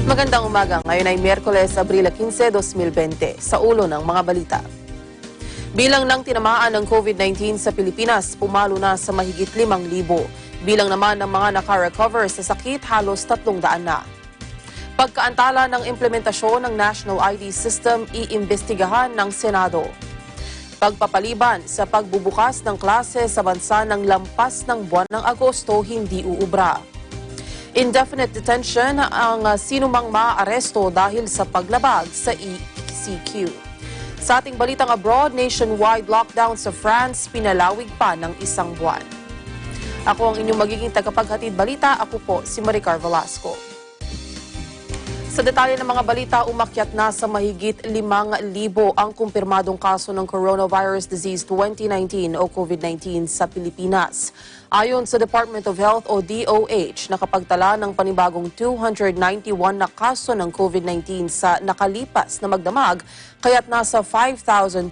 Magandang umaga. Ngayon ay Miyerkules, Abril 15, 2020. Sa ulo ng mga balita. Bilang ng tinamaan ng COVID-19 sa Pilipinas, pumalo na sa mahigit 5,000. Bilang naman ng mga naka-recover sa sakit, halos 300 na. Pagkaantala ng implementasyon ng National ID System, iimbestigahan ng Senado. Pagpapaliban sa pagbubukas ng klase sa bansa ng lampas ng buwan ng Agosto, hindi uubra. Indefinite detention ang sinumang maaaresto dahil sa paglabag sa ECQ. Sa ating balitang abroad, nationwide lockdown sa France, pinalawig pa ng 1 buwan. Ako ang inyong magiging tagapaghatid balita. Ako po si Maricar Velasco. Sa detalye ng mga balita, umakyat na sa mahigit 5,000 ang kumpirmadong kaso ng Coronavirus Disease 2019 o COVID-19 sa Pilipinas. Ayon sa Department of Health o DOH, nakapagtala ng panibagong 291 na kaso ng COVID-19 sa nakalipas na magdamag, kaya't nasa 5,223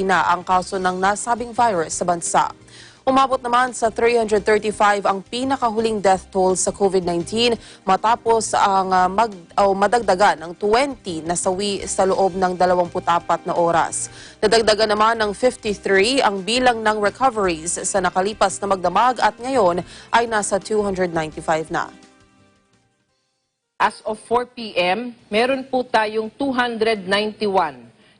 na ang kaso ng nasabing virus sa bansa. Umabot naman sa 335 ang pinakahuling death toll sa COVID-19 matapos ang madagdagan ng 20 na sawi sa loob ng 24 na oras. Nadagdagan naman ng 53 ang bilang ng recoveries sa nakalipas na magdamag at ngayon ay nasa 295 na. As of 4 p.m., meron po tayong 291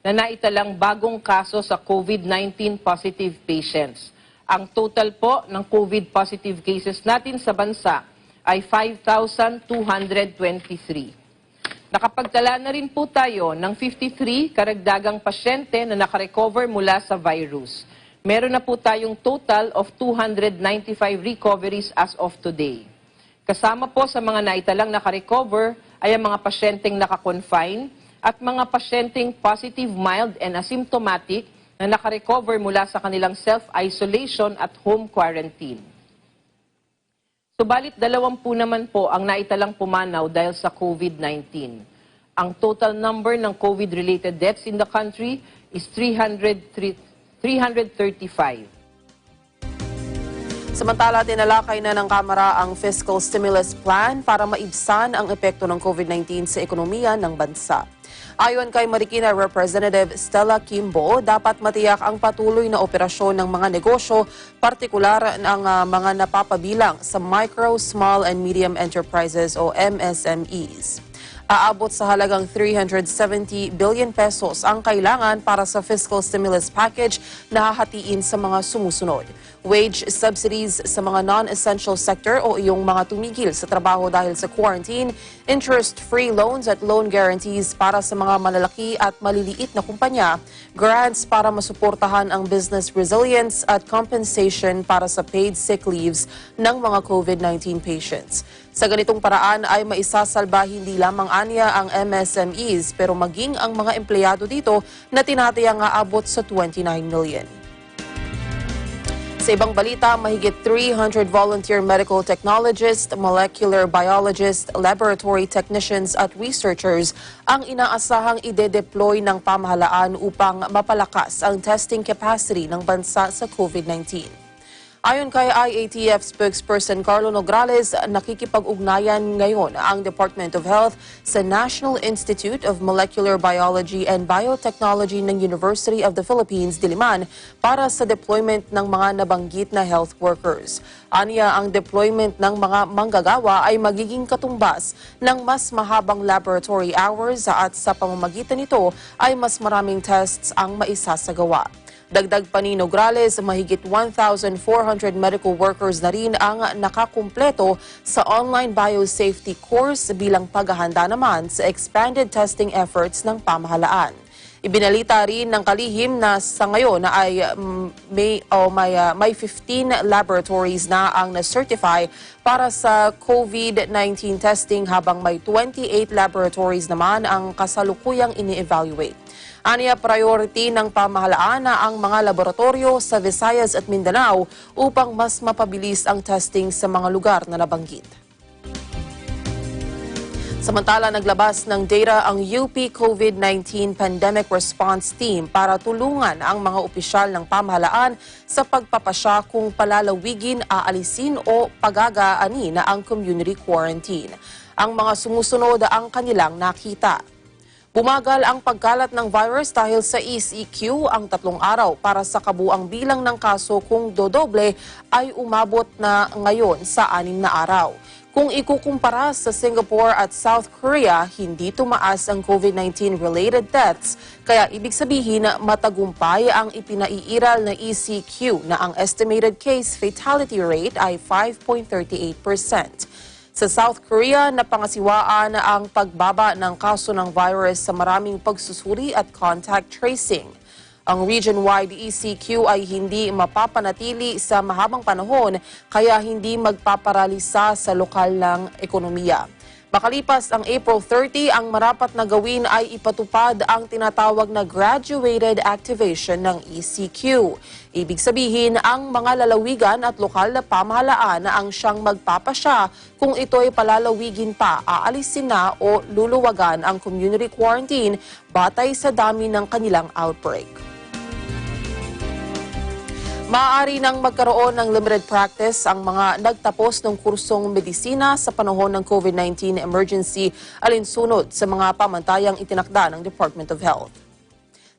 na naitalang bagong kaso sa COVID-19 positive patients. Ang total po ng COVID positive cases natin sa bansa ay 5,223. Nakapagtala na rin po tayo ng 53 karagdagang pasyente na nakarecover mula sa virus. Meron na po tayong total of 295 recoveries as of today. Kasama po sa mga naitalang nakarecover ay ang mga pasyenteng nakakonfine at mga pasyenteng positive, mild, and asymptomatic na nakarecover mula sa kanilang self-isolation at home quarantine. Subalit 20 naman po ang naitalang pumanaw dahil sa COVID-19. Ang total number ng COVID-related deaths in the country is 335. Samantala, tinalakay na ng Kamara ang fiscal stimulus plan para maibsan ang epekto ng COVID-19 sa ekonomiya ng bansa. Ayon kay Marikina Representative Stella Kimbo, dapat matiyak ang patuloy na operasyon ng mga negosyo, partikular ng mga napapabilang sa Micro, Small and Medium Enterprises o MSMEs. Aabot sa halagang 370 billion pesos ang kailangan para sa fiscal stimulus package na hahatiin sa mga sumusunod. Wage subsidies sa mga non-essential sector o iyong mga tumigil sa trabaho dahil sa quarantine, interest-free loans at loan guarantees para sa mga malalaki at maliliit na kumpanya, grants para masuportahan ang business resilience at compensation para sa paid sick leaves ng mga COVID-19 patients. Sa ganitong paraan ay maisasalba hindi lamang anya ang MSMEs pero maging ang mga empleyado dito na tinatayang aabot sa 29 million. Sa ibang balita, mahigit 300 volunteer medical technologists, molecular biologists, laboratory technicians at researchers ang inaasahang ide-deploy ng pamahalaan upang mapalakas ang testing capacity ng bansa sa COVID-19. Ayon kay IATF spokesperson Carlo Nograles, nakikipag-ugnayan ngayon ang Department of Health sa National Institute of Molecular Biology and Biotechnology ng University of the Philippines, Diliman, para sa deployment ng mga nabanggit na health workers. Aniya, ang deployment ng mga manggagawa ay magiging katumbas ng mas mahabang laboratory hours at sa pamamagitan nito ay mas maraming tests ang maisasagawa. Dagdag pa ni Nograles, mahigit 1,400 medical workers na rin ang nakakumpleto sa online biosafety course bilang paghahanda naman sa expanded testing efforts ng pamahalaan. Ibinalita rin ng kalihim na sa ngayon na ay may 15 laboratories na ang na-certify para sa COVID-19 testing habang may 28 laboratories naman ang kasalukuyang ini-evaluate. Aniya, priority ng pamahalaan na ang mga laboratorio sa Visayas at Mindanao upang mas mapabilis ang testing sa mga lugar na nabanggit. Samantala, naglabas ng data ang UP COVID-19 Pandemic Response Team para tulungan ang mga opisyal ng pamahalaan sa pagpapasya kung palalawigin, aalisin o pagagaanin na ang community quarantine. ang mga sumusunod ang kanilang nakita. Bumagal ang pagkalat ng virus dahil sa ECQ ang 3 araw para sa kabuang bilang ng kaso kung dodoble ay umabot na ngayon sa 6 na araw. Kung ikukumpara sa Singapore at South Korea, hindi tumaas ang COVID-19 related deaths, kaya ibig sabihin matagumpay ang ipinaiiral na ECQ na ang estimated case fatality rate ay 5.38%. Sa South Korea, napangasiwaan ang pagbaba ng kaso ng virus sa maraming pagsusuri at contact tracing. Ang region-wide ECQ ay hindi mapapanatili sa mahabang panahon kaya hindi magpaparalisa sa lokal ng ekonomiya. Makalipas ang April 30, ang marapat na gawin ay ipatupad ang tinatawag na graduated activation ng ECQ. Ibig sabihin, ang mga lalawigan at lokal na pamahalaan na ang siyang magpapasya kung ito'y palalawigin pa, aalisin na o luluwagan ang community quarantine batay sa dami ng kanilang outbreak. Maaari nang magkaroon ng limited practice ang mga nagtapos ng kursong medisina sa panahon ng COVID-19 emergency alinsunod sa mga pamantayang itinakda ng Department of Health.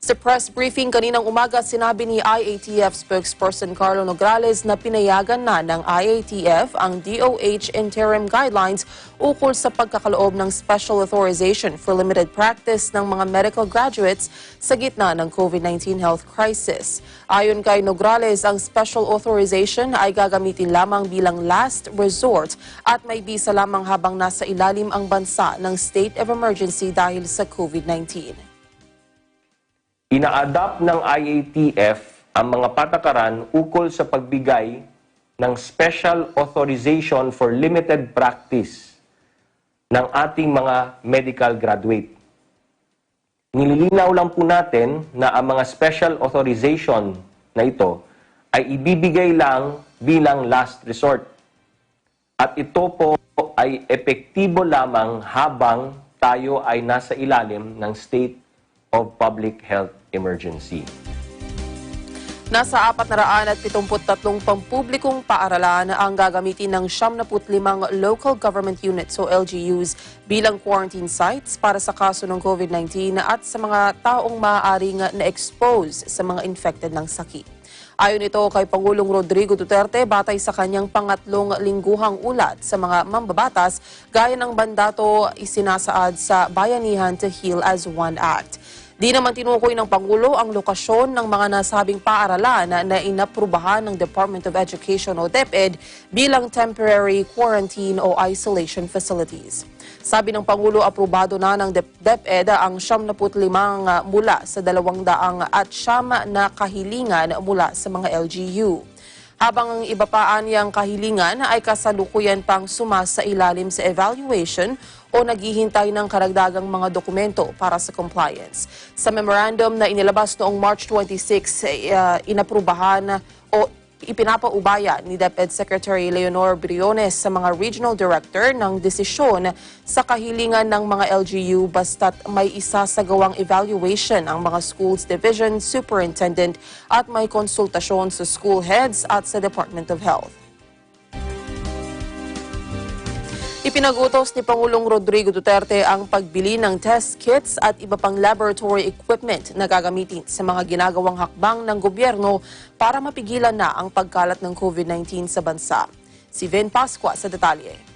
Sa press briefing kaninang umaga, sinabi ni IATF spokesperson Carlo Nograles na pinayagan na ng IATF ang DOH interim guidelines ukol sa pagkakaloob ng special authorization for limited practice ng mga medical graduates sa gitna ng COVID-19 health crisis. Ayon kay Nograles, ang special authorization ay gagamitin lamang bilang last resort at may bisa lamang habang nasa ilalim ang bansa ng state of emergency dahil sa COVID-19. Ina-adapt ng IATF ang mga patakaran ukol sa pagbigay ng special authorization for limited practice ng ating mga medical graduate. Nililinaw lang po natin na ang mga special authorization na ito ay ibibigay lang bilang last resort. At ito po ay epektibo lamang habang tayo ay nasa ilalim ng state of public health emergency. Nasa 473 pampublikong paaralan ang gagamitin ng 75 local government units o LGUs bilang quarantine sites para sa kaso ng COVID-19 at sa mga taong maaaring na-expose sa mga infected ng sakit. Ayon ito kay Pangulong Rodrigo Duterte, batay sa kanyang pangatlong lingguhang ulat sa mga mambabatas, gaya ng bandato isinasaad sa Bayanihan to Heal as One Act. Di naman tinukoy ng Pangulo ang lokasyon ng mga nasabing paaralan na inaprubahan ng Department of Education o DepEd bilang temporary quarantine o isolation facilities. Sabi ng Pangulo, aprobado na ng DepEd ang 75 mula sa 200 at 9 na kahilingan mula sa mga LGU. Habang ang iba pa niyang kahilingan ay kasalukuyan pang sumasa ilalim sa evaluation o naghihintay ng karagdagang mga dokumento para sa compliance. Sa memorandum na inilabas noong March 26, inaprubahan o ipinapaubaya ni DepEd Secretary Leonor Briones sa mga regional director ng desisyon sa kahilingan ng mga LGU basta't may isasagawang evaluation ang mga schools division superintendent at may konsultasyon sa school heads at sa Department of Health. Ipinag-utos ni Pangulong Rodrigo Duterte ang pagbili ng test kits at iba pang laboratory equipment na gagamitin sa mga ginagawang hakbang ng gobyerno para mapigilan na ang pagkalat ng COVID-19 sa bansa. Si Vin Pascua sa detalye.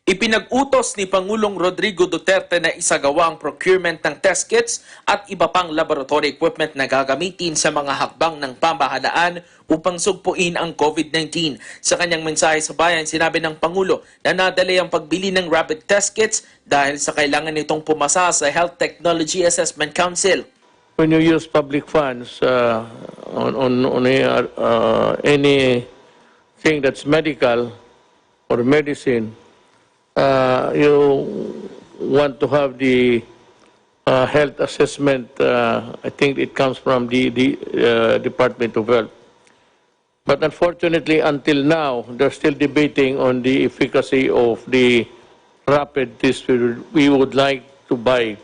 Ipinag-utos ni Pangulong Rodrigo Duterte na isagawa ang procurement ng test kits at iba pang laboratory equipment na gagamitin sa mga hakbang ng pamahalaan upang sugpuin ang COVID-19. Sa kanyang mensahe sa bayan, sinabi ng Pangulo na nadali ang pagbili ng rapid test kits dahil sa kailangan nitong pumasa sa Health Technology Assessment Council. When you use public funds on anything that's medical or medicine, you want to have the health assessment. I think it comes from the Department of Health. But unfortunately, until now, they're still debating on the efficacy of the rapid test we would like to buy.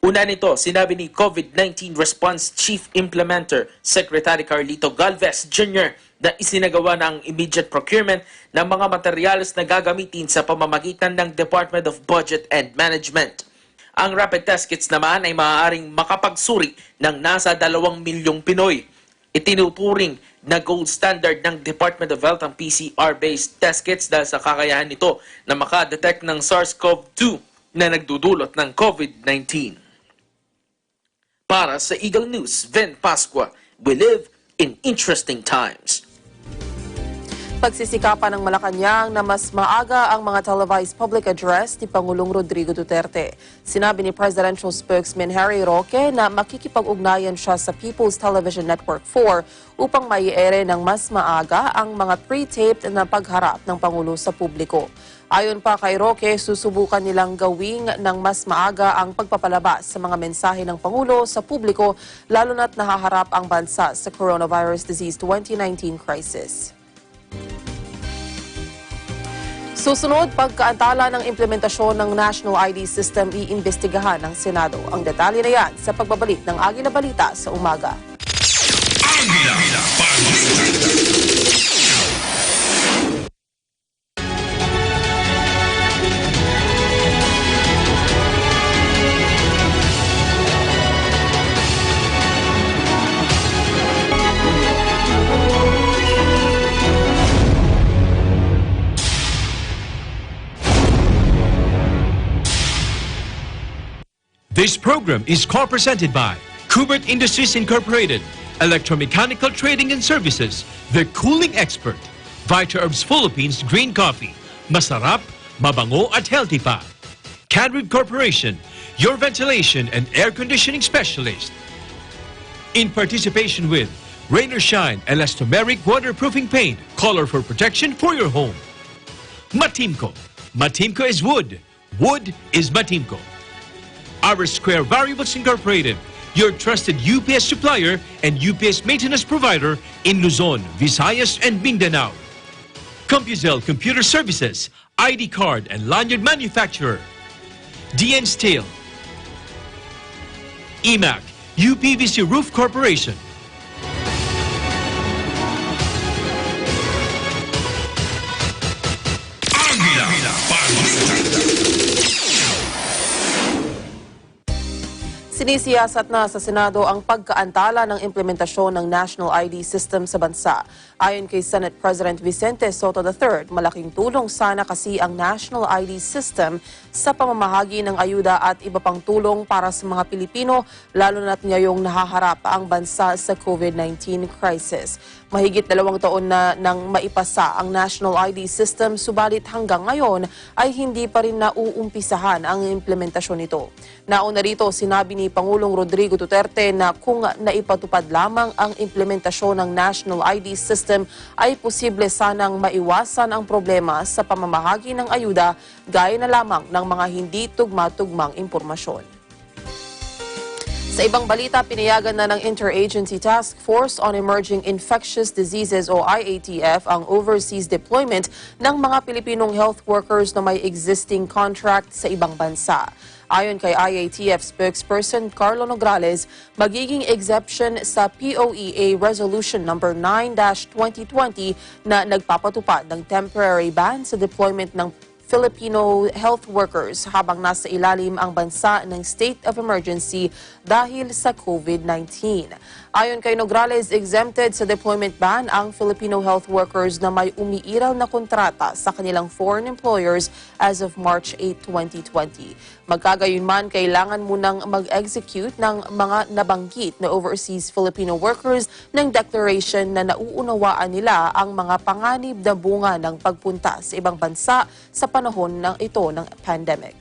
Una nito, sinabi ni COVID-19 Response Chief Implementer Secretary Carlito Galvez Jr. na isinagawa ng immediate procurement ng mga materyales na gagamitin sa pamamagitan ng Department of Budget and Management. Ang rapid test kits naman ay maaaring makapagsuri ng nasa 2 milyong Pinoy. Itinuturing na gold standard ng Department of Health ang PCR-based test kits dahil sa kakayahan nito na makadetect ng SARS-CoV-2 na nagdudulot ng COVID-19. Para sa Eagle News, Ven Pascua, we live in interesting times. Pagsisikapan ng Malacanang na mas maaga ang mga televised public address ni Pangulong Rodrigo Duterte. Sinabi ni Presidential Spokesman Harry Roque na makikipag-ugnayan siya sa People's Television Network 4 upang maiere ng mas maaga ang mga pre-taped na pagharap ng Pangulo sa publiko. Ayon pa kay Roque, susubukan nilang gawing ng mas maaga ang pagpapalabas sa mga mensahe ng Pangulo sa publiko lalo na't nahaharap ang bansa sa Coronavirus Disease 2019 crisis. Susunod, pagkaantala ng implementasyon ng National ID System, iimbestigahan ng Senado. Ang detalye na yan sa pagbabalik ng Agila Balita sa umaga. Agila Balita. This program is co-presented by Kubert Industries Incorporated, Electromechanical Trading and Services, The Cooling Expert, Vita Herbs Philippines Green Coffee, masarap, mabango at healthy pa. Cadred Corporation, your ventilation and air conditioning specialist. In participation with Rain or Shine Elastomeric Waterproofing Paint, color for protection for your home. Matimco, Matimco is wood, wood is Matimco. Our Square Variables Incorporated, your trusted UPS supplier and UPS maintenance provider in Luzon, Visayas, and Mindanao. CompuZell Computer Services, ID card and lanyard manufacturer. DN Steel. EMAC, UPVC Roof Corporation. Agila Balita. Sinisiyasat na sa Senado ang pagkaantala ng implementasyon ng National ID System sa bansa. Ayon kay Senate President Vicente Soto III, malaking tulong sana kasi ang National ID System sa pamamahagi ng ayuda at iba pang tulong para sa mga Pilipino, lalo na't ngayong nahaharap ang bansa sa COVID-19 crisis. Mahigit 2 taon na nang maipasa ang National ID System, subalit hanggang ngayon ay hindi pa rin nauumpisahan ang implementasyon nito. Nauna rito, sinabi ni Pangulong Rodrigo Duterte na kung naipatupad lamang ang implementasyon ng National ID System ay posible sanang maiwasan ang problema sa pamamahagi ng ayuda gaya na lamang ng mga hindi tugma-tugmang impormasyon. Sa ibang balita, pinayagan na ng Interagency Task Force on Emerging Infectious Diseases o IATF ang overseas deployment ng mga Pilipinong health workers na may existing contract sa ibang bansa. Ayon kay IATF spokesperson Carlo Nograles, magiging exemption sa POEA Resolution No. 9-2020 na nagpapatupad ng temporary ban sa deployment ng Filipino health workers habang nasa ilalim ang bansa ng state of emergency dahil sa COVID-19. Ayon kay Nograles, exempted sa deployment ban ang Filipino health workers na may umiiral na kontrata sa kanilang foreign employers as of March 8, 2020. Magkagayunman, kailangan munang mag-execute ng mga nabanggit na overseas Filipino workers ng declaration na nauunawaan nila ang mga panganib na bunga ng pagpunta sa ibang bansa sa panahon ng ito ng pandemic.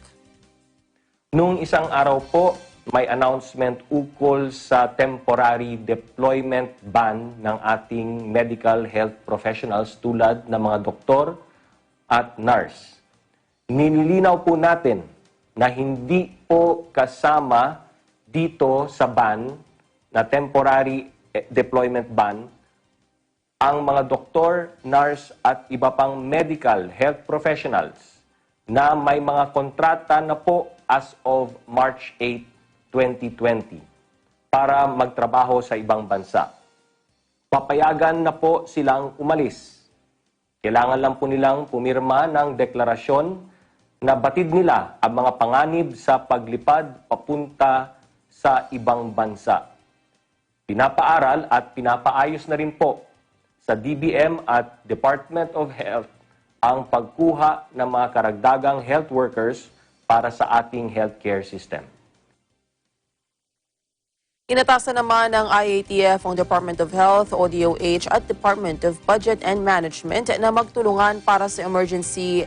Noong isang araw po, may announcement ukol sa temporary deployment ban ng ating medical health professionals tulad ng mga doktor at nurse. Nililinaw po natin na hindi po kasama dito sa ban na temporary deployment ban ang mga doktor, nurse at iba pang medical health professionals na may mga kontrata na po as of March 8, 2020 para magtrabaho sa ibang bansa. Papayagan na po silang umalis. Kailangan lang po nilang pumirma ng deklarasyon na batid nila ang mga panganib sa paglipad papunta sa ibang bansa. Pinapaaral at pinapaayos na rin po sa DBM at Department of Health ang pagkuha ng mga karagdagang health workers para sa ating healthcare system. Inatasan naman ng IATF ang Department of Health, ODOH at Department of Budget and Management na magtulungan para sa hinggil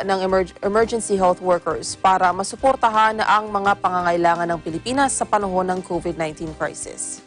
ng emergency health workers para masuportahan ang mga pangangailangan ng Pilipinas sa panahon ng COVID-19 crisis.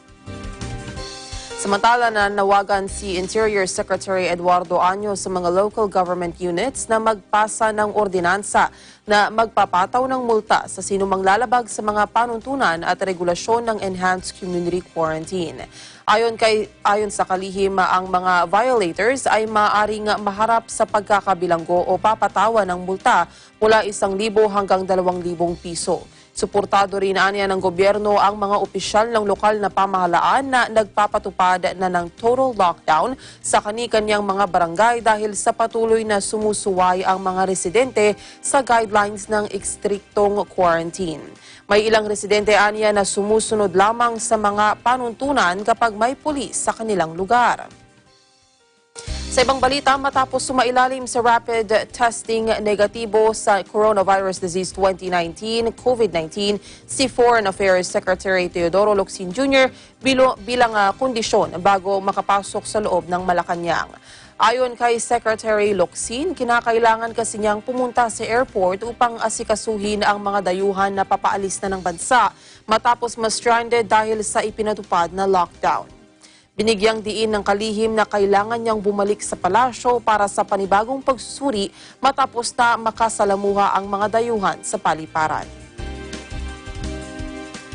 Samantala, nanawagan si Interior Secretary Eduardo Año sa mga local government units na magpasa ng ordinansa na magpapataw ng multa sa sinumang lalabag sa mga panuntunan at regulasyon ng enhanced community quarantine. Ayon sa kalihim, ang mga violators ay maaaring maharap sa pagkakabilanggo o papatawan ng multa mula 1,000 hanggang 2,000 piso. Suportado rin aniya ng gobyerno ang mga opisyal ng lokal na pamahalaan na nagpapatupad na ng total lockdown sa kani-kanyang mga barangay dahil sa patuloy na sumusuway ang mga residente sa guidelines ng ekstriktong quarantine. May ilang residente aniya na sumusunod lamang sa mga panuntunan kapag may pulis sa kanilang lugar. Sa ibang balita, matapos sumailalim sa rapid testing negatibo sa Coronavirus Disease 2019, COVID-19, si Foreign Affairs Secretary Teodoro Locsin Jr. bilang kondisyon bago makapasok sa loob ng Malacanang. Ayon kay Secretary Locsin, kinakailangan kasi niyang pumunta sa airport upang asikasuhin ang mga dayuhan na papaalis na ng bansa matapos ma-stranded dahil sa ipinatupad na lockdown. Binigyang diin ng kalihim na kailangan niyang bumalik sa palasyo para sa panibagong pagsusuri matapos na makasalamuha ang mga dayuhan sa paliparan.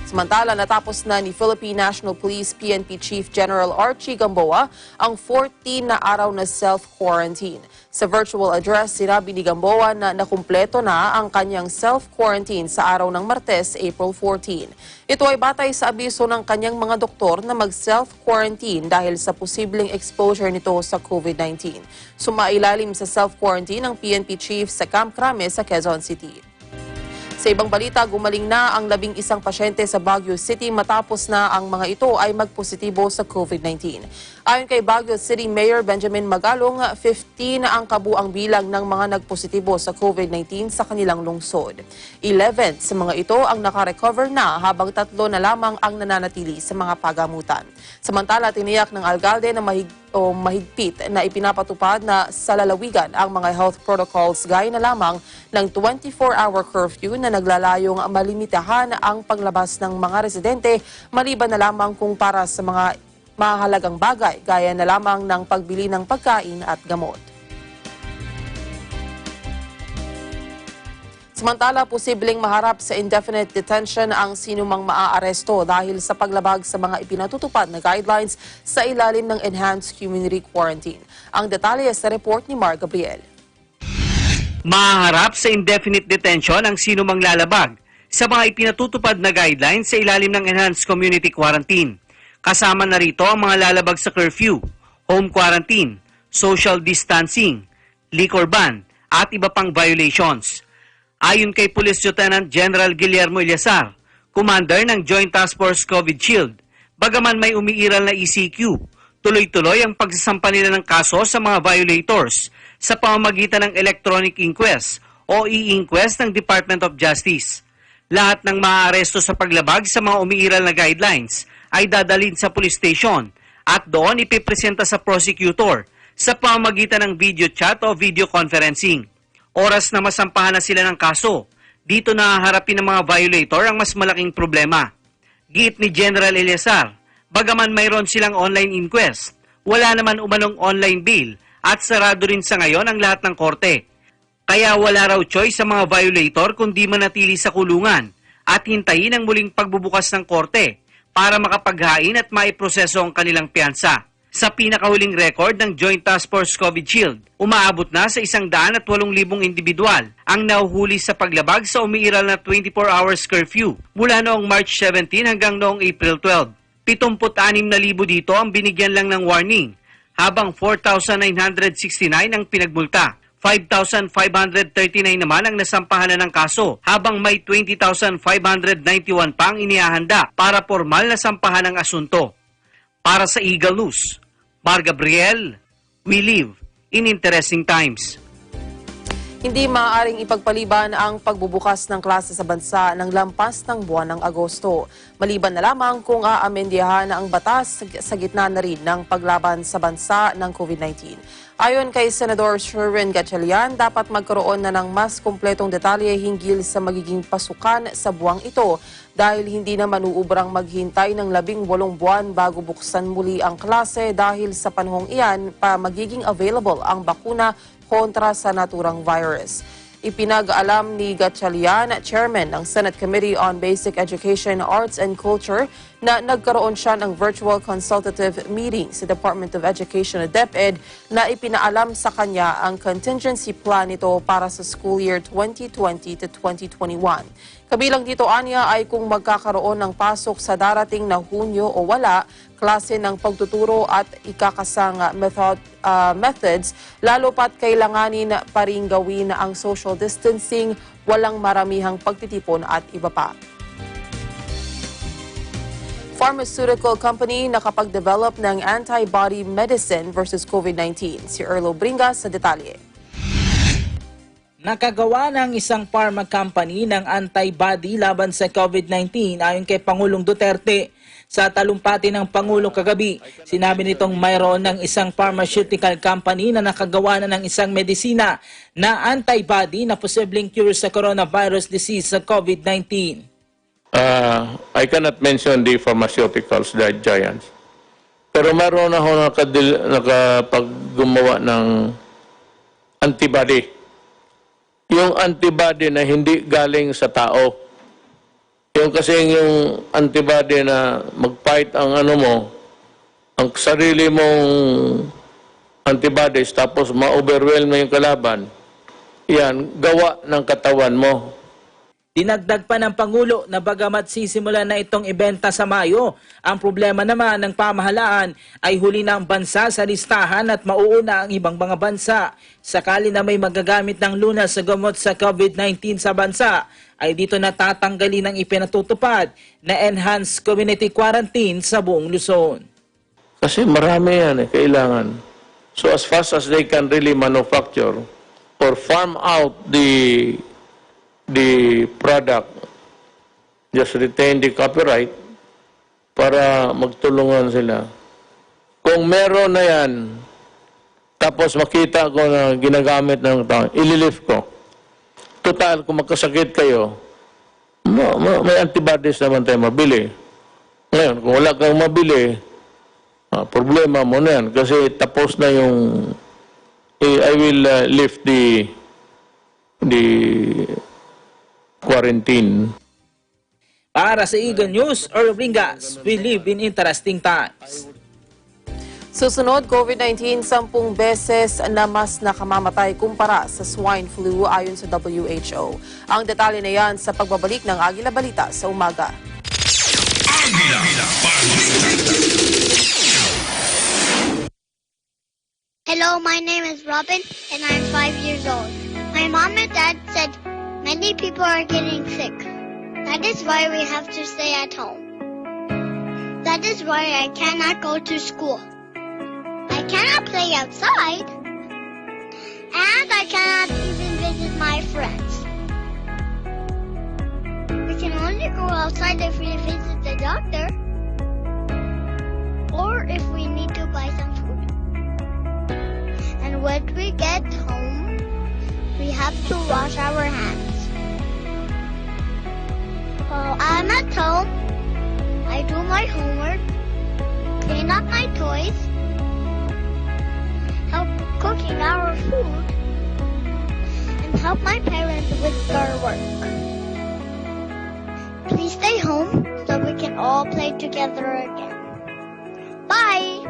Samantala, natapos na ni Philippine National Police PNP Chief General Archie Gamboa ang 14 na araw na self-quarantine. Sa virtual address, sinabi ni Gamboa na nakumpleto na ang kanyang self-quarantine sa araw ng Martes, April 14. Ito ay batay sa abiso ng kanyang mga doktor na mag-self-quarantine dahil sa posibleng exposure nito sa COVID-19. Sumailalim sa self-quarantine ang PNP Chief sa Camp Crame sa Quezon City. Sa ibang balita, gumaling na ang 11 pasyente sa Baguio City matapos na ang mga ito ay magpositibo sa COVID-19. Ayon kay Baguio City Mayor Benjamin Magalong, 15 ang kabuang bilang ng mga nagpositibo sa COVID-19 sa kanilang lungsod. 11 sa mga ito ang nakarecover na habang 3 na lamang ang nananatili sa mga pagamutan. Samantala, tiniyak ng alkalde na mahigpit na ipinapatupad na sa lalawigan ang mga health protocols gaya na lamang ng 24-hour curfew na naglalayong malimitahan ang paglabas ng mga residente maliban na lamang kung para sa mga mahalagang bagay gaya na lamang ng pagbili ng pagkain at gamot. Samantala, posibleng maharap sa indefinite detention ang sinumang maaaresto dahil sa paglabag sa mga ipinatutupad na guidelines sa ilalim ng enhanced community quarantine. Ang detalye sa report ni Mar Gabriel. Mahaharap sa indefinite detention ang sinumang lalabag sa mga ipinatutupad na guidelines sa ilalim ng enhanced community quarantine. Kasama na rito ang mga lalabag sa curfew, home quarantine, social distancing, liquor ban at iba pang violations. Ayon kay Police Lieutenant General Guillermo Eleazar, Commander ng Joint Task Force COVID Shield, bagaman may umiiral na ECQ, tuloy-tuloy ang pagsasampa nila ng kaso sa mga violators sa pamamagitan ng electronic inquest o e-inquest ng Department of Justice. Lahat ng maaaresto sa paglabag sa mga umiiral na guidelines ay dadalhin sa police station at doon ipipresenta sa prosecutor sa pamamagitan ng video chat o video conferencing. Oras na masampahan na sila ng kaso, dito na haharapin ng mga violator ang mas malaking problema. Giit ni General Eleazar, bagaman mayroon silang online inquest, wala naman umanong online bail at sarado rin sa ngayon ang lahat ng korte. Kaya wala raw choice sa mga violator kundi manatili sa kulungan at hintayin ang muling pagbubukas ng korte para makapaghain at maiproseso ang kanilang piyansa. Sa pinakahuling record ng Joint Task Force COVID Shield, umaabot na sa 108,000 individual ang nahuhuli sa paglabag sa umiiral na 24 hours curfew mula noong March 17 hanggang noong April 12. 76,000 dito ang binigyan lang ng warning, habang 4,969 ang pinagmulta. 5,539 naman ang nasampahan na ng kaso, habang may 20,591 pang inihahanda para formal na sampahan ng asunto. Para sa Eagle News, Mar Gabriel, we live in interesting times. Hindi maaaring ipagpaliban ang pagbubukas ng klase sa bansa ng lampas ng buwan ng Agosto. Maliban na lamang kung aamendiyahan ang batas sa gitna na rin ng paglaban sa bansa ng COVID-19. Ayon kay Senador Sherwin Gatchalian, dapat magkaroon na ng mas kumpletong detalye hinggil sa magiging pasukan sa buwang ito dahil hindi na manuubrang maghintay ng 18 buwan bago buksan muli ang klase dahil sa panahong iyan pa magiging available ang bakuna kontra sa naturang virus. Ipinag-alam ni Gatchalian, chairman ng Senate Committee on Basic Education, Arts and Culture, na nagkaroon siya ng virtual consultative meeting sa Department of Education o DepEd na ipinaalam sa kanya ang contingency plan nito para sa school year 2020 to 2021. Kabilang dito anya ay kung magkakaroon ng pasok sa darating na Hunyo o wala, klase ng pagtuturo at ikakasang methods, lalo pat kailanganin pa rin gawin ang social distancing, walang maramihang pagtitipon at iba pa. Pharmaceutical company nakapag-develop ng antibody medicine versus COVID-19. Si Erlo Bringas sa detalye. Nakagawa ng isang pharma company ng antibody laban sa COVID-19 ayon kay Pangulong Duterte. Sa talumpati ng Pangulo kagabi, sinabi nitong mayroon ng isang pharmaceutical company na nakagawa na ng isang medisina na antibody na posibleng cure sa coronavirus disease sa COVID-19. I cannot mention the pharmaceuticals, the giants. Pero mayroon ako nakapaggumawa ng antibody. Yung antibody na hindi galing sa tao. Yung kasi yung antibody na mag-fight ang ano mo, ang sarili mong antibodies, tapos ma-overwhelm mo yung kalaban, yan, gawa ng katawan mo. Dinagdag pa ng Pangulo na bagamat sisimula na itong ibenta sa Mayo, ang problema naman ng pamahalaan ay huli na ang bansa sa listahan at mauuna ang ibang mga bansa. Sakali na may magagamit ng lunas sa gamot sa COVID-19 sa bansa, ay dito natatanggalin ang ipinatutupad na enhanced community quarantine sa buong Luzon. Kasi marami yan kailangan. So as fast as they can really manufacture or farm out the product, just retain the copyright para magtulungan sila. Kung meron na yan, tapos makita ko na ginagamit ng tao, ililift ko. Total, kung magkasakit kayo, may antibodies naman tayo mabili. Ngayon, kung wala kang mabili, problema mo na yan. Kasi tapos na yung, I will lift the quarantine. Para sa Eagle News, Earl Bringas, we live in interesting times. Susunod, COVID-19, 10 beses na mas nakamamatay kumpara sa swine flu ayon sa WHO. Ang detalye na yan sa pagbabalik ng Agila Balita sa umaga. Agila Balita. Hello, my name is Robin and I'm 5 years old. My mom and dad said many people are getting sick. That is why we have to stay at home. That is why I cannot go to school. I cannot play outside. And I cannot even visit my friends. We can only go outside if we visit the doctor. Or if we need to buy some food. And when we get home, we have to wash our hands. While I'm at home, I do my homework, clean up my toys, help cooking our food, and help my parents with their work. Please stay home so we can all play together again. Bye!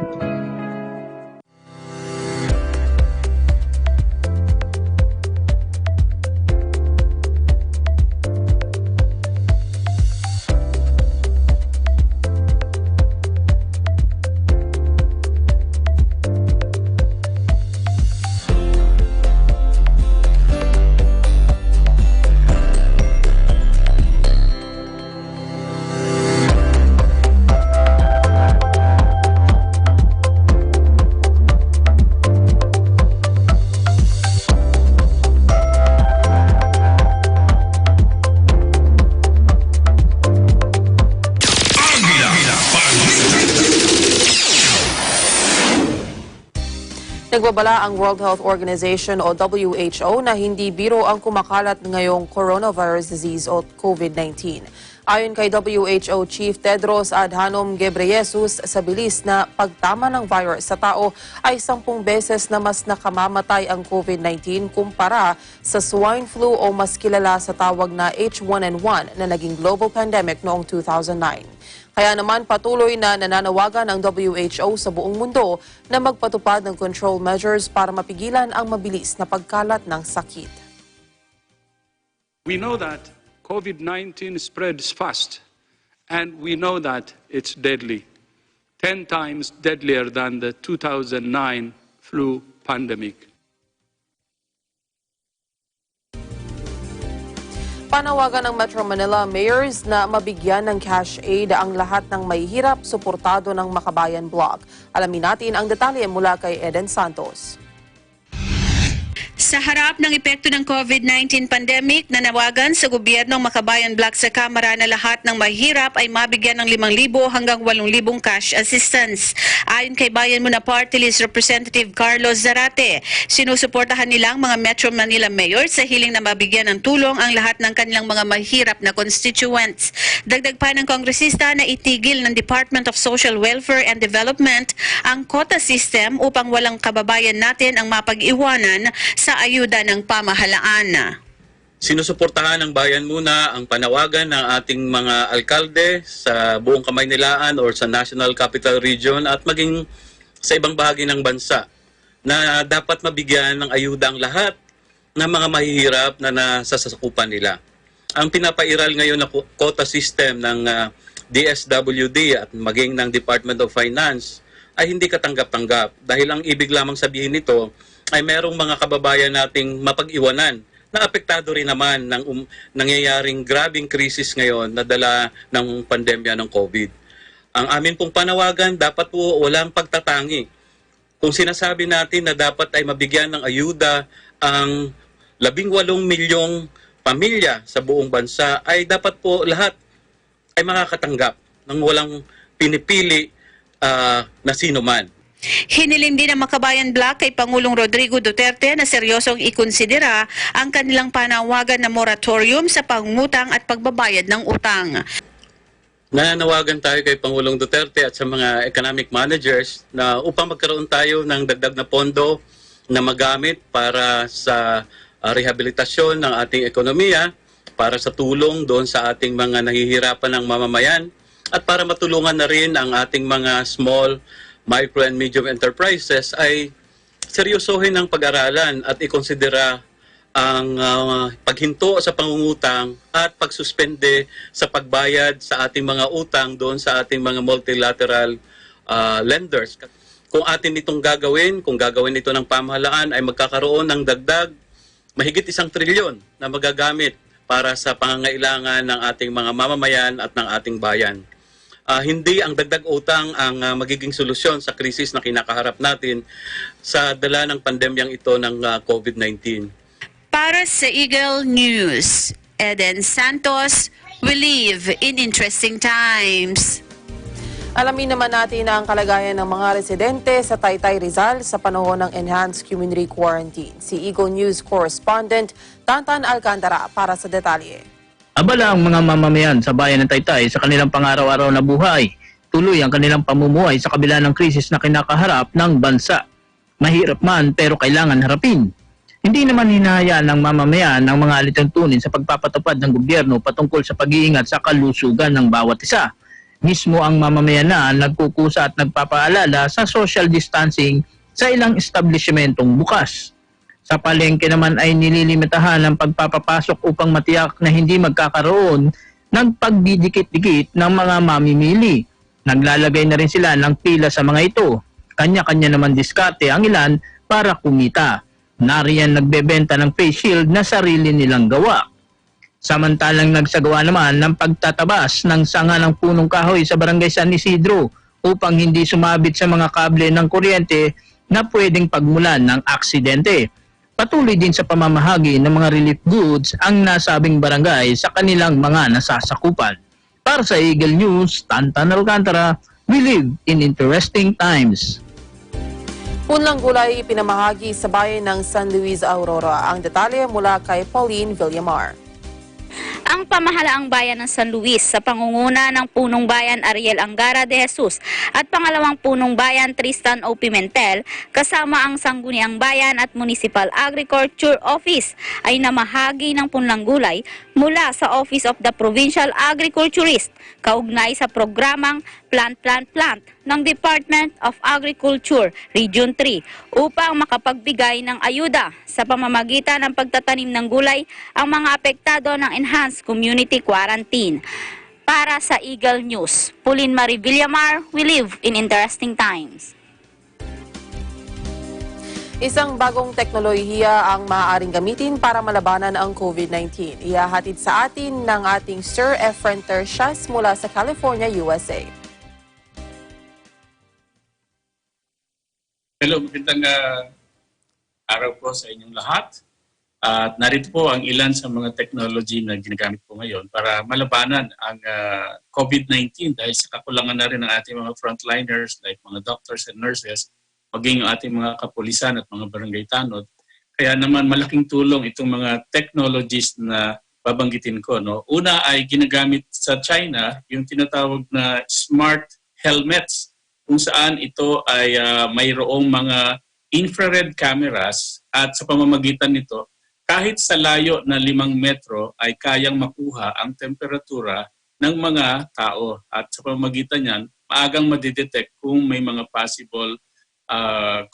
Nagbabala ang World Health Organization o WHO na hindi biro ang kumakalat ngayong coronavirus disease o COVID-19. Ayon kay WHO Chief Tedros Adhanom Ghebreyesus, sa bilis na pagtama ng virus sa tao ay 10 beses na mas nakamamatay ang COVID-19 kumpara sa swine flu o mas kilala sa tawag na H1N1 na naging global pandemic noong 2009. Kaya naman patuloy na nananawagan ang WHO sa buong mundo na magpatupad ng control measures para mapigilan ang mabilis na pagkalat ng sakit. We know that COVID-19 spreads fast, and we know that it's deadly, 10 times deadlier than the 2009 flu pandemic. Panawagan ng Metro Manila mayors na mabigyan ng cash aid ang lahat ng mahihirap suportado ng Makabayan Block. Alamin natin ang detalye mula kay Eden Santos. Sa harap ng epekto ng COVID-19 pandemic, nanawagan sa gobyernong Makabayan Block sa Kamara na lahat ng mahirap ay mabigyan ng 5,000 hanggang 8,000 cash assistance. Ayon kay Bayan Muna Party List Representative Carlos Zarate, sinusuportahan nilang mga Metro Manila Mayor sa hiling na mabigyan ng tulong ang lahat ng kanilang mga mahirap na constituents. Dagdag pa ng kongresista na itigil ng Department of Social Welfare and Development ang quota system upang walang kababayan natin ang mapag-iwanan sa ayuda ng pamahalaan. Sinusuportahan ng Bayan Muna ang panawagan ng ating mga alkalde sa buong Kamaynilaan or sa National Capital Region at maging sa ibang bahagi ng bansa na dapat mabigyan ng ayuda ang lahat ng mga mahihirap na nasasakupan nila. Ang pinapairal ngayon na quota system ng DSWD at maging ng Department of Finance ay hindi katanggap-tanggap dahil ang ibig lamang sabihin nito ay merong mga kababayan nating mapag-iwanan na apektado rin naman ng nangyayaring grabing krisis ngayon na dala ng pandemya ng COVID. Ang amin pong panawagan, dapat po walang pagtatangi. Kung sinasabi natin na dapat ay mabigyan ng ayuda ang 18 milyong pamilya sa buong bansa, ay dapat po lahat ay makakatanggap ng walang pinipili na sino man. Hiniling din ng Makabayan Block kay Pangulong Rodrigo Duterte na seryosong ikonsidera ang kanilang panawagan na moratorium sa pangungutang at pagbabayad ng utang. Nananawagan tayo kay Pangulong Duterte at sa mga economic managers na upang magkaroon tayo ng dagdag na pondo na magamit para sa rehabilitasyon ng ating ekonomiya, para sa tulong doon sa ating mga nahihirapan ng mamamayan at para matulungan na rin ang ating mga small, micro and medium enterprises ay seryosohin ang pag-aralan at ikonsidera ang paghinto sa pangungutang at pagsuspende sa pagbayad sa ating mga utang doon sa ating mga multilateral lenders. Kung atin itong gagawin, kung gagawin ito ng pamahalaan, ay magkakaroon ng dagdag mahigit 1 trilyon na magagamit para sa pangangailangan ng ating mga mamamayan at ng ating bayan. Hindi ang dagdag utang ang magiging solusyon sa krisis na kinakaharap natin sa dala ng pandemyang ito ng COVID-19. Para sa Eagle News, Eden Santos, we live in interesting times. Alamin naman natin ang kalagayan ng mga residente sa Taytay Rizal sa panahon ng Enhanced Community Quarantine. Si Eagle News Correspondent Tantan Alcantara para sa detalye. Abala ang mga mamamayan sa bayan ng Taytay sa kanilang pang-araw-araw na buhay. Tuloy ang kanilang pamumuhay sa kabila ng krisis na kinakaharap ng bansa. Mahirap man pero kailangan harapin. Hindi naman hinahayaan ng mamamayan ang mga alituntunin sa pagpapatupad ng gobyerno patungkol sa pag-iingat sa kalusugan ng bawat isa. Mismo ang mamamayan na nagkukusa at nagpapaalala sa social distancing sa ilang establishmentong bukas. Sa palengke naman ay nililimitahan ang pagpapapasok upang matiyak na hindi magkakaroon ng pagdidikit-dikit ng mga mamimili. Naglalagay na rin sila ng pila sa mga ito. Kanya-kanya naman diskarte ang ilan para kumita. Nariyan nagbebenta ng face shield na sarili nilang gawa. Samantalang nagsagawa naman ng pagtatabas ng sanga ng punong kahoy sa barangay San Isidro upang hindi sumabit sa mga kable ng kuryente na pwedeng pagmulan ng aksidente. Patuloy din sa pamamahagi ng mga relief goods ang nasabing barangay sa kanilang mga nasasakupan. Para sa Eagle News, Tantan Alcantara, we live in interesting times. Punlang gulay ipinamahagi sa bayan ng San Luis, Aurora. Ang detalye mula kay Pauline Villamar. Ang pamahalaang bayan ng San Luis sa pangunguna ng punong bayan Ariel Angara de Jesus at pangalawang punong bayan Tristan O. Pimentel kasama ang Sangguniang Bayan at Municipal Agriculture Office ay namahagi ng punlang gulay mula sa Office of the Provincial Agriculturist kaugnay sa programang Plant ng Department of Agriculture Region 3 upang makapagbigay ng ayuda sa pamamagitan ng pagtatanim ng gulay ang mga apektado ng Enhanced Community Quarantine. Para sa Eagle News, Pauline Marie Villamar, we live in interesting times. Isang bagong teknolohiya ang maaaring gamitin para malabanan ang COVID-19. Ihahatid sa atin ng ating Sir Efren Tercias mula sa California, USA. Hello, magandang araw po sa inyong lahat. At narito po ang ilan sa mga technology na ginagamit po ngayon para malabanan ang COVID-19 dahil sa kakulangan na rin ng ating mga frontliners like mga doctors and nurses, maging yung ating mga kapulisan at mga barangay tanod. Kaya naman malaking tulong itong mga technologies na babanggitin ko. No? Una ay ginagamit sa China yung tinatawag na smart helmets kung saan ito ay mayroong mga infrared cameras at sa pamamagitan nito, kahit sa layo na 5 metro ay kayang makuha ang temperatura ng mga tao. At sa pamamagitan niyan, maagang madidetect kung may mga possible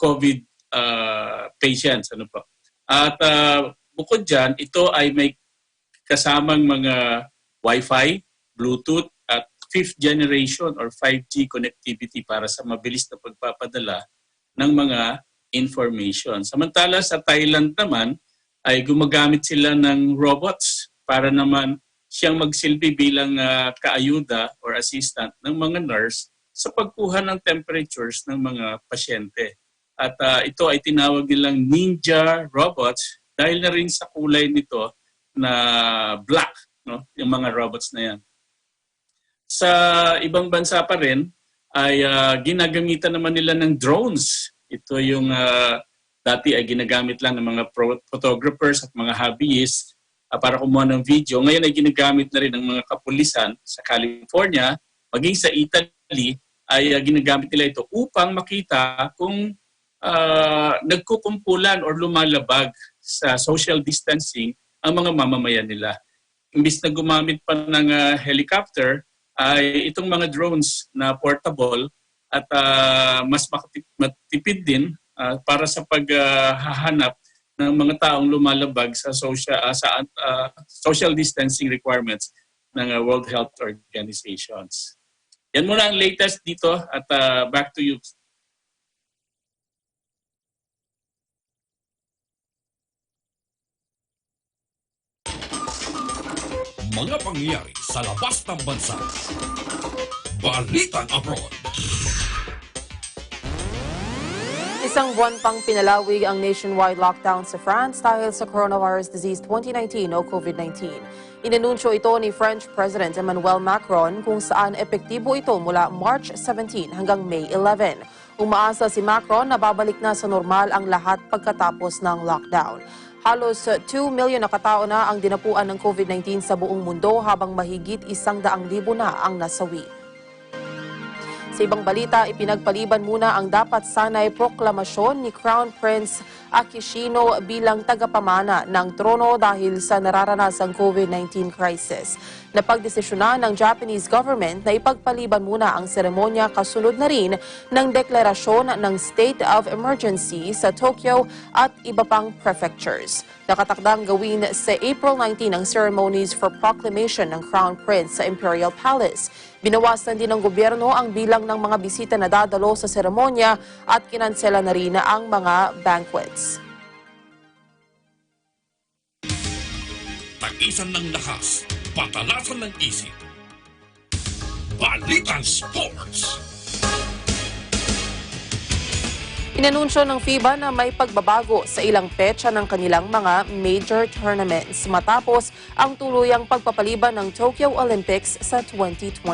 COVID patients. Ano po. At bukod dyan, ito ay may kasamang mga Wi-Fi, Bluetooth, at 5th generation or 5G connectivity para sa mabilis na pagpapadala ng mga information. Samantala sa Thailand naman ay gumagamit sila ng robots para naman siyang magsilbi bilang kaayuda or assistant ng mga nurse sa pagkuha ng temperatures ng mga pasyente. At ito ay tinawag nilang ninja robots dahil na rin sa kulay nito na black, no? Yung mga robots na yan. Sa ibang bansa pa rin ay ginagamitan naman nila ng drones. Ito yung dati ay ginagamit lang ng mga photographers at mga hobbyists para kumuha ng video. Ngayon ay ginagamit na rin ng mga kapulisan sa California, maging sa Italy ay ginagamit nila ito upang makita kung nagkukumpulan or lumalabag sa social distancing ang mga mamamayan nila. Imbis na gumamit pa ng helicopter, ay itong mga drones na portable at mas matipid din para sa paghahanap ng mga taong lumalabag sa social distancing requirements ng World Health Organizations. Yan muna ang latest dito at back to you. Mga pangyayari sa labas ng bansa. Balitang Abroad. Isang buwan pang pinalawig ang nationwide lockdown sa France dahil sa coronavirus disease 2019 o COVID-19. Inanunsyo ito ni French President Emmanuel Macron kung saan epektibo ito mula March 17 hanggang May 11. Umaasa si Macron na babalik na sa normal ang lahat pagkatapos ng lockdown. Halos 2 milyon na katao na ang dinapuan ng COVID-19 sa buong mundo habang mahigit 100,000 na ang nasawi. Sa ibang balita, ipinagpaliban muna ang dapat sanay proklamasyon ni Crown Prince Akishino bilang tagapamana ng trono dahil sa nararanasang COVID-19 crisis. Napagdesisyonan ng Japanese government na ipagpaliban muna ang seremonya kasunod na rin ng deklarasyon ng state of emergency sa Tokyo at iba pang prefectures. Nakatakdang gawin sa April 19 ang ceremonies for proclamation ng Crown Prince sa Imperial Palace. Binawasan din ng gobyerno ang bilang ng mga bisita na dadalo sa seremonya at kinansela na rin ang mga banquets. Tag-isan ng lakas, patalasan ng isip. Balitang Sports. Inanunsyo ng FIBA na may pagbabago sa ilang petsa ng kanilang mga major tournaments matapos ang tuluyang pagpapaliban ng Tokyo Olympics sa 2021.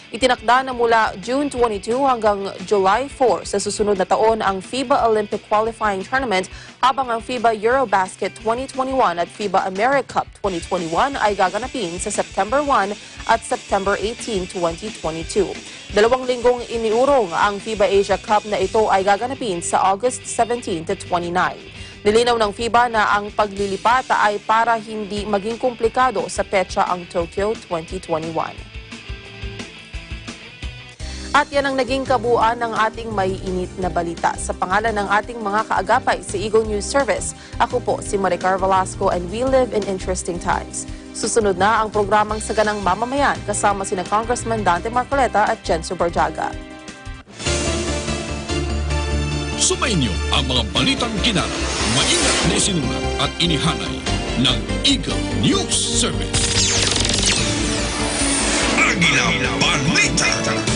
Itinakda na mula June 22 hanggang July 4 sa susunod na taon ang FIBA Olympic Qualifying Tournament habang ang FIBA Eurobasket 2021 at FIBA AmeriCup 2021 ay gaganapin sa September 1 at September 18, 2022. 2 linggong iniurong ang FIBA Asia Cup na ito ay gaganapin sa August 17 to 29. Nilinaw ng FIBA na ang paglilipat ay para hindi maging komplikado sa petsa ang Tokyo 2021. At yan ang naging kabuuan ng ating maiinit na balita. Sa pangalan ng ating mga kaagapay sa Eagle News Service, ako po si Maricar Velasco and we live in interesting times. Susunod na ang programang Saganang Mamamayan kasama sina Congressman Dante Marcoleta at Jenso Barjaga. Sumainyo ang mga balitang kinarap, maingat na isinulat at inihanay ng Eagle News Service. Agila Balita!